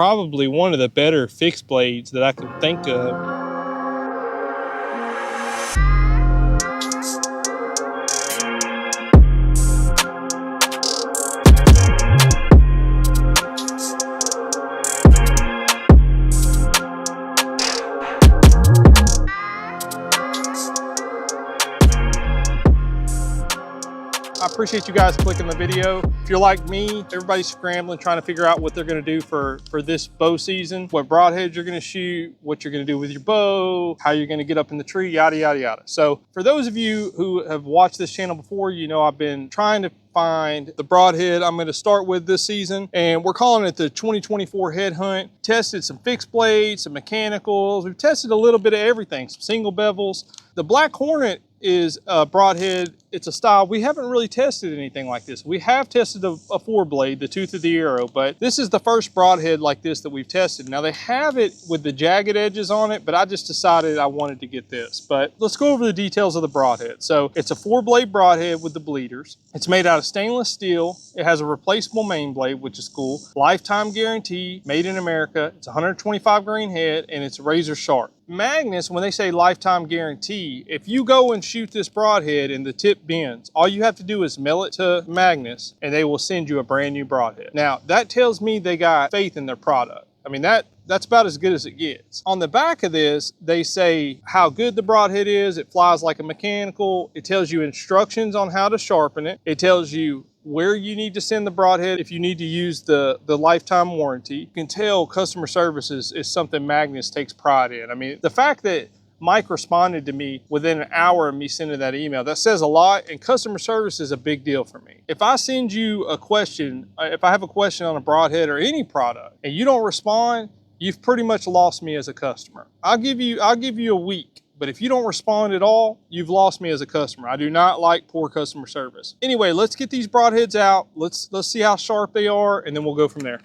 Probably one of the better fixed blades that I can think of. I appreciate you guys clicking the video. If you're like me, everybody's scrambling, trying to figure out what they're gonna do for this bow season, what broadheads you're gonna shoot, what you're gonna do with your bow, how you're gonna get up in the tree, yada, yada, yada. So for those of you who have watched this channel before, you know I've been trying to find the broadhead I'm going to start with this season, and we're calling it the 2024 head hunt. Tested some fixed blades, some mechanicals. We've tested a little bit of everything, some single bevels. The Black Hornet is a broadhead. It's a style. We haven't really tested anything like this. We have tested a four blade, the tooth of the arrow, but this is the first broadhead like this that we've tested. Now they have it with the jagged edges on it, but I just decided I wanted to get this. But let's go over the details of the broadhead. So it's a four blade broadhead with the bleeders. It's made out of stainless steel. It has a replaceable main blade, which is cool. Lifetime guarantee, made in America. It's 125 grain head and it's razor sharp. Magnus, when they say lifetime guarantee, if you go and shoot this broadhead and the tip bends, all you have to do is mail it to Magnus and they will send you a brand new broadhead. Now that tells me they got faith in their product. I mean, that's about as good as it gets. On the back of this, they say how good the broadhead is. It flies like a mechanical. It tells you instructions on how to sharpen it. It tells you where you need to send the broadhead if you need to use the lifetime warranty. You can tell customer service is something Magnus takes pride in. I mean, the fact that Mike responded to me within an hour of me sending that email, that says a lot, and customer service is a big deal for me. If I send you a question, if I have a question on a broadhead or any product and you don't respond, you've pretty much lost me as a customer. I'll give you a week, but if you don't respond at all, you've lost me as a customer. I do not like poor customer service. Anyway, let's get these broadheads out. Let's see how sharp they are, and then we'll go from there.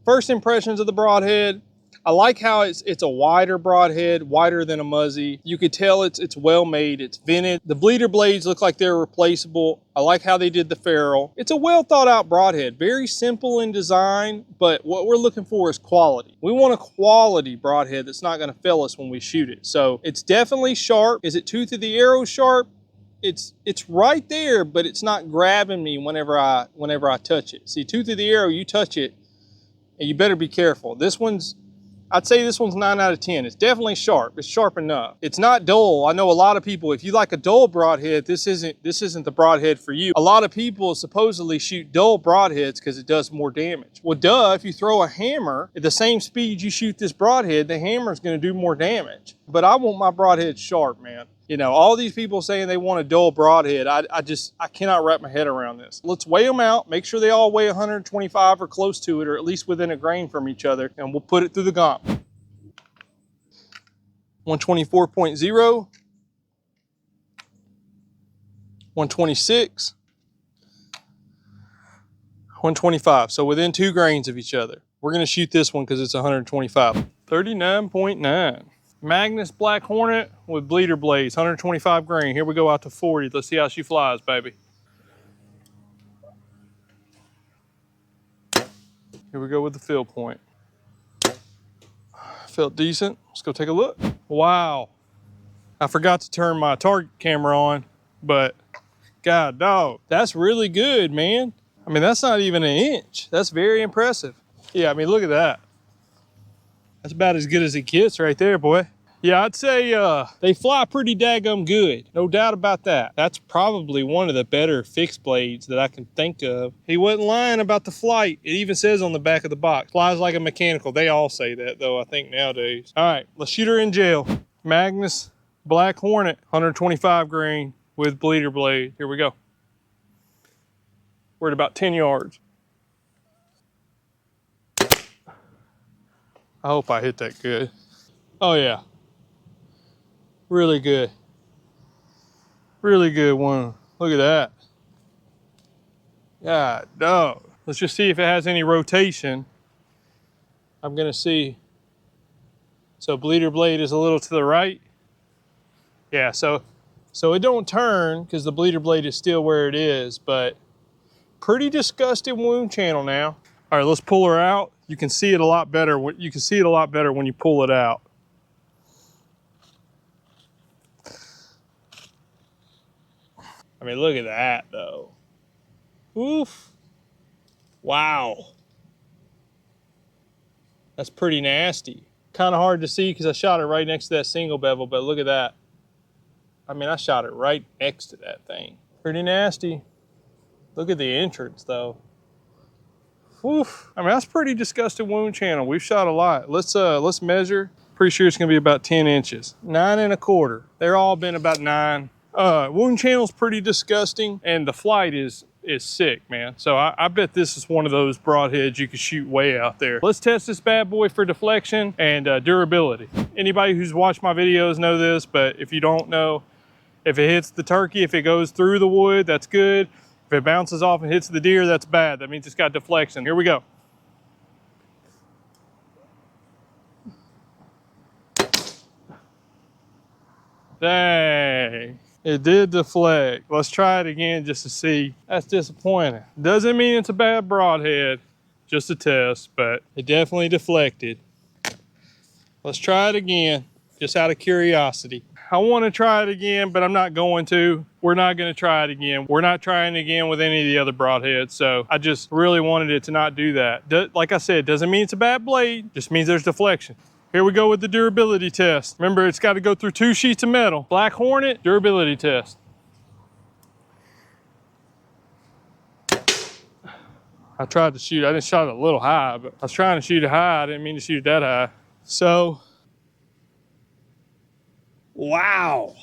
First impressions of the broadhead. I like how it's a wider broadhead, wider than a Muzzy. You could tell it's well made, it's vented. The bleeder blades look like they're replaceable. I like how they did the ferrule. It's a well thought out broadhead, very simple in design, but what we're looking for is quality. We want a quality broadhead that's not gonna fail us when we shoot it. So it's definitely sharp. Is it tooth of the arrow sharp? It's right there, but it's not grabbing me whenever I touch it. See, tooth of the arrow, you touch it, and you better be careful. I'd say this one's 9 out of 10. It's definitely sharp. It's sharp enough. It's not dull. I know a lot of people, if you like a dull broadhead, this isn't the broadhead for you. A lot of people supposedly shoot dull broadheads because it does more damage. Well, duh, if you throw a hammer at the same speed you shoot this broadhead, the hammer is going to do more damage. But I want my broadhead sharp, man. You know, all these people saying they want a dull broadhead, I cannot wrap my head around this. Let's weigh them out, make sure they all weigh 125 or close to it, or at least within a grain from each other, and we'll put it through the gauntlet. 124.0, 126, 125. So within 2 grains of each other. We're gonna shoot this one because it's 125. 39.9. Magnus Black Hornet with bleeder blades, 125 grain. Here we go out to 40. Let's see how she flies, baby. Here we go with the fill point. Felt decent. Let's go take a look. Wow. I forgot to turn my target camera on, but God dog, that's really good, man. I mean, that's not even an inch. That's very impressive. Yeah, I mean, look at that. That's about as good as it gets right there, boy. Yeah, I'd say they fly pretty daggum good. No doubt about that. That's probably one of the better fixed blades that I can think of. He wasn't lying about the flight. It even says on the back of the box, flies like a mechanical. They all say that though, I think nowadays. All right, let's shoot her in jail. Magnus Black Hornet, 125 grain with bleeder blade. Here we go. We're at about 10 yards. I hope I hit that good. Oh yeah. Really good. Really good one. Look at that. God dog. Let's just see if it has any rotation. I'm gonna see. So bleeder blade is a little to the right. Yeah, so it don't turn because the bleeder blade is still where it is, but pretty disgusting wound channel now. All right, let's pull her out. You can see it a lot better. You can see it a lot better when you pull it out. I mean, look at that though. Oof. Wow. That's pretty nasty. Kind of hard to see because I shot it right next to that single bevel, but look at that. I mean, I shot it right next to that thing. Pretty nasty. Look at the entrance though. Oof. I mean, that's pretty disgusting wound channel. We've shot a lot. Let's measure. Pretty sure it's gonna be about 10 inches. 9 1/4. They're all been about 9. Wound channel's pretty disgusting, and the flight is sick, man. So I bet this is one of those broadheads you can shoot way out there. Let's test this bad boy for deflection and durability. Anybody who's watched my videos know this, but if you don't know, if it hits the turkey, if it goes through the wood, that's good. If it bounces off and hits the deer, that's bad. That means it's got deflection. Here we go. Dang. It did deflect. Let's try it again just to see. That's disappointing. Doesn't mean it's a bad broadhead, just a test, but it definitely deflected. Let's try it again, just out of curiosity. I want to try it again, but I'm not going to. We're not going to try it again. We're not trying it again with any of the other broadheads, so I just really wanted it to not do that. Like I said, doesn't mean it's a bad blade, just means there's deflection. Here we go with the durability test. Remember, it's got to go through 2 sheets of metal. Black Hornet, durability test. I tried to shoot, I just shot it a little high, but I was trying to shoot it high. I didn't mean to shoot it that high. So, wow.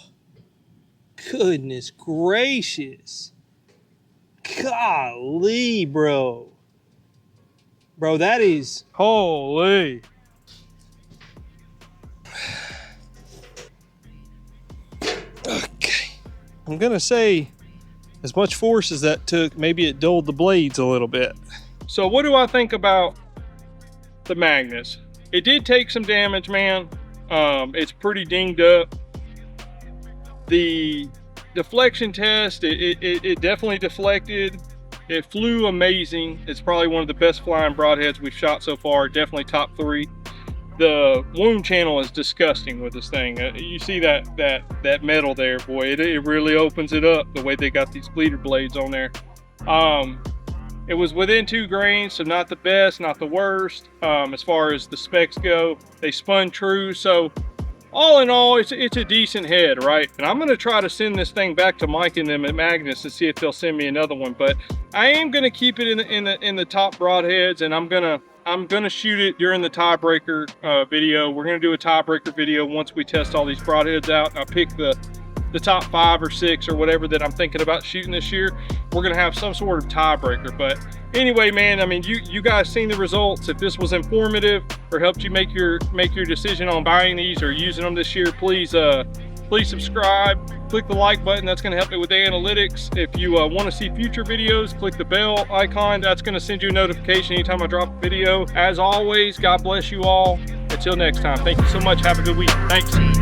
Goodness gracious. Golly, bro. Bro, that is, holy. Okay, I'm gonna say as much force as that took, maybe it dulled the blades a little bit. So what do I think about the Magnus? It did take some damage, man. It's pretty dinged up. The deflection test, it definitely deflected. It flew amazing. It's probably one of the best flying broadheads we've shot so far, definitely top 3. The wound channel is disgusting with this thing. You see that metal there, boy, it really opens it up the way they got these bleeder blades on there. It was within 2 grains, so not the best, not the worst. As far as the specs go, they spun true. So all in all, it's a decent head, right? And I'm gonna try to send this thing back to Mike and them at Magnus and see if they'll send me another one. But I am gonna keep it in the top broadheads, and I'm gonna shoot it during the tiebreaker video. We're gonna do a tiebreaker video once we test all these broadheads out. I'll pick the top 5 or 6 or whatever that I'm thinking about shooting this year. We're gonna have some sort of tiebreaker. But anyway, man, I mean, you guys seen the results. If this was informative or helped you make your decision on buying these or using them this year, please subscribe, click the like button. That's going to help me with the analytics. If you want to see future videos, click the bell icon. That's going to send you a notification anytime I drop a video. As always, God bless you all. Until next time, thank you so much. Have a good week. Thanks.